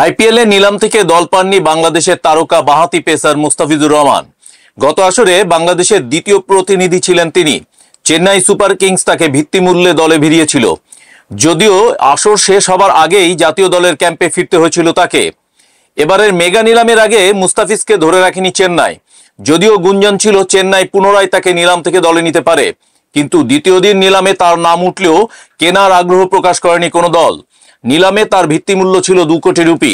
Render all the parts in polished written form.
IPL এ নিলাম থেকে দল পাননি বাংলাদেশের তারকা বাঁহাতি পেসার মুস্তাফিজুর রহমান। গত আসরে বাংলাদেশের দ্বিতীয় প্রতিনিধি ছিলেন তিনি। চেন্নাই সুপার কিংস তাকে ভিত্তিমূল্যে দলে ভিড়িয়েছিল। যদিও আসর শেষ হবার আগেই জাতীয় দলের ক্যাম্পে ফিরতে হয়েছিল তাকে। এবারের মেগা নিলামের আগে মুস্তাফিজকে ধরে রাখেনি চেন্নাই। যদিও গুঞ্জন ছিল চেন্নাই পুনরায় তাকে নিলাম থেকে দলে নিতে পারে, কিন্তু দ্বিতীয় দিন নিলামে তার নাম উঠলেও কেনার আগ্রহ প্রকাশ করেনি কোনো দল। নিলামে তার ভিত্তিমূল্য ছিল 2 কোটি রুপি।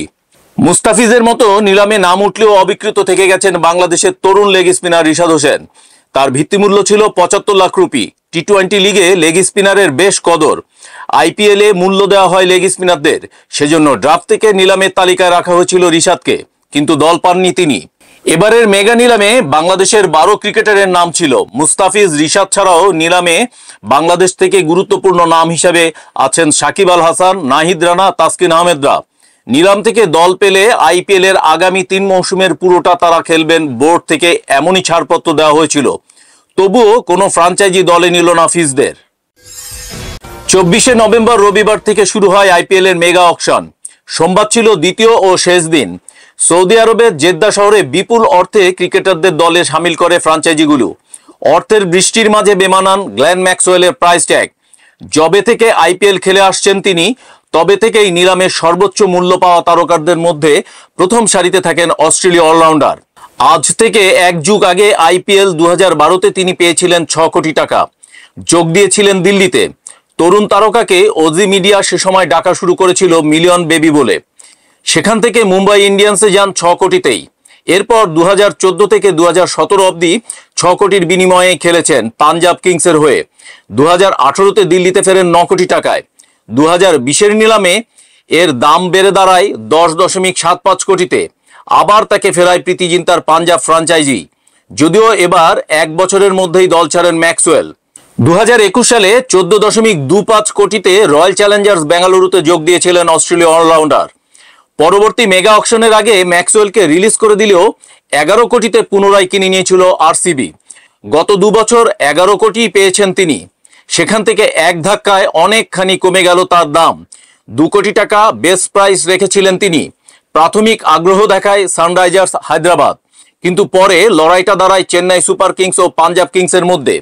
মুস্তাফিজের মতো নিলামে নাম উঠলেও অবিকৃত থেকে গেছেন বাংলাদেশের তরুণ লেগ স্পিনার রিশাদ হোসেন। তার ভিত্তিমূল্য ছিল 75 লাখ রুপি। টি-20 লিগে লেগ স্পিনারের বেশ কদর। আইপিএল এ মূল্য দেওয়া হয় লেগ স্পিনারদের, সেজন্য ড্রাফট থেকে নিলামের তালিকায় রাখা হয়েছিল রিশাদকে, কিন্তু দল পাননি তিনি। এবারের মেগা নিলামে বাংলাদেশের 12 ক্রিকেটারের নাম ছিল। মুস্তাফিজ, রিশাদ ছাড়াও নিলামে বাংলাদেশ থেকে গুরুত্বপূর্ণ নাম হিসেবে আছেন সাকিব আল হাসান, নাহিদ রানা, তাসকিন আহমেদরা। নিলাম থেকে দল পেলে আইপিএল এর আগামী 3 মৌসুমের পুরোটা তারা খেলবেন, বোর্ড থেকে এমনই ছাড়পত্র দেওয়া হয়েছিল। তবুও কোনো ফ্রাঞ্চাইজি দলে নিল না ফিজদের। 24শে নভেম্বর রবিবার থেকে শুরু হয় আইপিএল এর মেগা অকশন। সোমবার ছিল দ্বিতীয় ও শেষ দিন। সৌদি আরবের জেদ্দা শহরে বিপুল অর্থে ক্রিকেটারদের দলে সামিল করে ফ্রাঞ্চাইজিগুলো। অর্থের বৃষ্টির মাঝে বেমানান গ্লেন ম্যাক্সওয়েলের প্রাইস ট্যাগ। যবে থেকে আইপিএল খেলে আসছেন তিনি, তবে থেকেই নিলামের সর্বোচ্চ মূল্য পাওয়া তারকাদের মধ্যে প্রথম সারিতে থাকেন অস্ট্রেলীয় অলরাউন্ডার। আজ থেকে 1 যুগ আগে আইপিএল 2012-তে তিনি পেয়েছিলেন 6 কোটি টাকা। যোগ দিয়েছিলেন দিল্লিতে। তরুণ তারকাকে ওজি মিডিয়া সে সময় ডাকা শুরু করেছিল মিলিয়ন বেবি বলে। সেখান থেকে মুম্বাই ইন্ডিয়ান্সে যান 6 কোটিতেই। এরপর 2014 থেকে 2017 অবধি 6 কোটির বিনিময়ে খেলেছেন পাঞ্জাব কিংসের হয়ে। 2018-তে দিল্লিতে ফেরেন 9 কোটি টাকায়। 2020-এর নিলামে এর দাম বেড়ে দাঁড়ায় 10.75 কোটিতে। আবার তাকে ফেরায় প্রীতি জিন্তার পাঞ্জাব ফ্রাঞ্চাইজি। যদিও এবার 1 বছরের মধ্যেই দল ছাড়েন ম্যাক্সওয়েল। 2021 সালে 14.25 কোটিতে রয়্যাল চ্যালেঞ্জার্স বেঙ্গালুরুতে যোগ দিয়েছিলেন অস্ট্রেলীয় অলরাউন্ডার। পরবর্তী মেগা অকশনের আগে ম্যাক্সওয়েলকে রিলিজ করে দিলেও 11 কোটিতে পুনরায় কিনে নিয়েছিল আরসিবি। গত 2 বছর 11 কোটি পেয়েছেন তিনি। সেখান থেকে এক ধাক্কায় অনেকখানি কমে গেল তার দাম। 2 কোটি টাকা বেস্ট প্রাইস রেখেছিলেন তিনি। প্রাথমিক আগ্রহ দেখায় সানরাইজার্স হায়দ্রাবাদ, কিন্তু পরে লড়াইটা দাঁড়ায় চেন্নাই সুপার কিংস ও পাঞ্জাব কিংসের মধ্যে।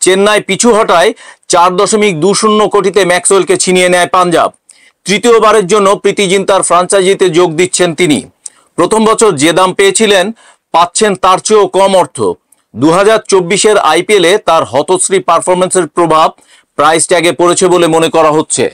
চেন্নাই পিছু হটায় 4.20 কোটিতে ম্যাক্সওয়েলকে ছিনিয়ে নেয় পাঞ্জাব। তৃতীয়বারের জন্য প্রীতি জিন্তার ফ্রাঞ্চাইজিতে যোগ দিচ্ছেন তিনি। প্রথম বছর যে দাম পেয়েছিলেন, পাচ্ছেন তার চেয়েও কম অর্থ। 2024-এর আইপিএলে তার হতশ্রী পারফরমেন্সের প্রভাব প্রাইস ট্যাগে পড়েছে বলে মনে করা হচ্ছে।